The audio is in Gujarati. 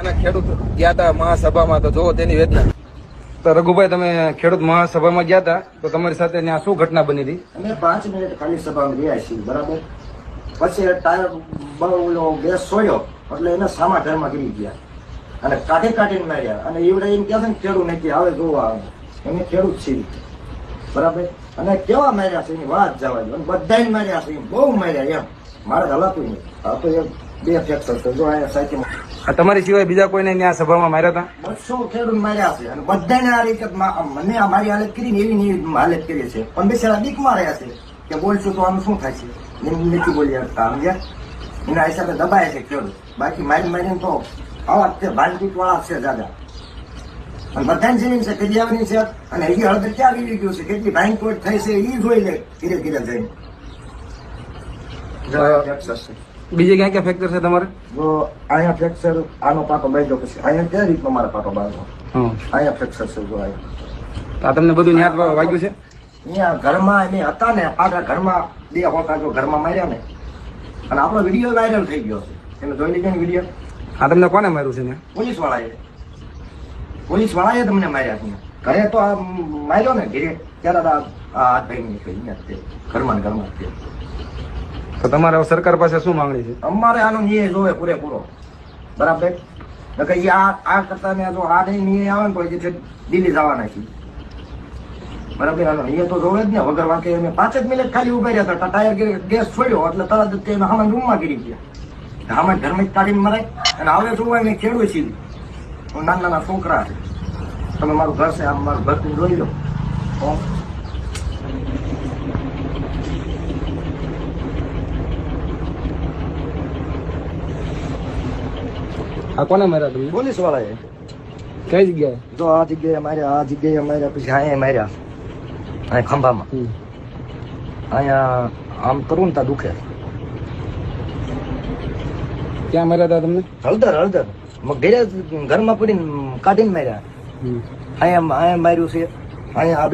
અમે ખેડૂત ગયા હતા મહાસભામાં, તો જોવો તેની વેદના. તો રઘુભાઈ, તમે ખેડૂત મહાસભામાં ગયા હતા, તો તમારી સાથે ત્યાં શું ઘટના બની હતી? અમે 5 મિનિટ ખાલી સભામાં રહ્યા છીએ, બરાબર. પછી ટાયર ઓલો ગેસ છોડ્યો એટલે એને સામા ઘરમાં ગીરી ગયા અને કાઢીને માર્યા. અને એવડે એમ કહે છે ને ખેડૂત નથી આવે જોવા આવે, અમે ખેડૂત છીએ, બરાબર. અને કેવા માર્યા છે એની વાત જવા દો, બધાને માર્યા છે, બહુ માર્યા એમ. મારે હલાતું નહીં. આ તો એ 2 ફ્રેક્ચર છે. જો આ સાચી તમારી સિવાય બીજા કોઈને ત્યાં સભામાં માર્યા હતા? 200 ખેડૂત માર્યા છે અને બધાને આ રીતે મને મારી હાલત કરીને એવી હાલત કરી છે. પણ બિચારા બીક માર્યા છે કે બોલશું તો આનું શું થાય છે, નથી બોલી શકતા. સમજ્યા? એના હિસાબે દબાય છે ખેડૂત. બાકી મારીને તો આવા તે ભાંડકૂટ વાળા છે દાદા. અને બધાની જમીન છે, કડિયાની છે, અને હજી હળદર ક્યાં વીવી ગયું છે, કેટલી ભાંડકૂટ થઈ છે એ જોઈ લે ધીરે ધીરે જઈને. બીજે ક્યાં ક્યાં ફ્રેક્ચર છે તમારે? જો અહીંયા ફ્રેક્ચર, આનો પાટો બાંધ્યો, પછી અહીંયા કઈ રીતનો મારા પાટો બાંધ્યો, અહીંયા ફ્રેક્ચર છે. જો અહીંયા આ તમને બધું ન્યાત વાગ્યું છે? અહીંયા ઘરમાં અમે હતા ને, પાછા ઘરમાં 2 હોતા જો ઘરમાં માર્યા ને. અને આપણો વિડીયો વાયરલ થઈ ગયો છે, તમે જોઈ લીધો ને વિડીયો. આ તમને કોને માર્યું છે? પોલીસ વાળાએ તમને માર્યા છે. ઘરે તો આ માર્યો ને ઘરે ત્યારે હાથ ભાઈ નીકળી ઘરમાં તો તમારે સરકાર પાસે શું માંગણી છે? અમારે આનો ન્યાય જોવે પૂરેપૂરો, બરાબર. આ કરતા ને જો આ નહીં ન્યાય આવે ને તો જે દિલ્હી જવાના છે, બરાબર. આનો ન્યાય તો જોવે જ ને. વગર વાંકે અમે 5 જ મિનિટ ખાલી ઉભા રહ્યા હતા, ટાયર ગેસ છોડ્યો એટલે તરત જ તેને હામાં રૂમમાં ગીરી ગયા. હામાં ઘરમાં જ કાઢીને મરાય. અને હવે જોવા મેં ખેડૂત છીએ, નાના છોકરા છે. તમે મારું ઘર છે, આમ મારું ઘર જોઈ લો. આ કોને માર્યા તમે? પોલીસ વાળાએ. કઈ જગ્યાએ? જો આ જગ્યાએ માર્યા, આ જગ્યાએ માર્યા, પછી અહીંયા માર્યા, અહીંયા ખંભામાં. અહીંયા આમ કરું ને ત્યાં દુખે. ક્યાં માર્યા હતા તમને? હળદર ઘરે ઘરમાં પડીને કાઢીને માર્યા. અહીંયા માર્યું છે, અહીંયા આ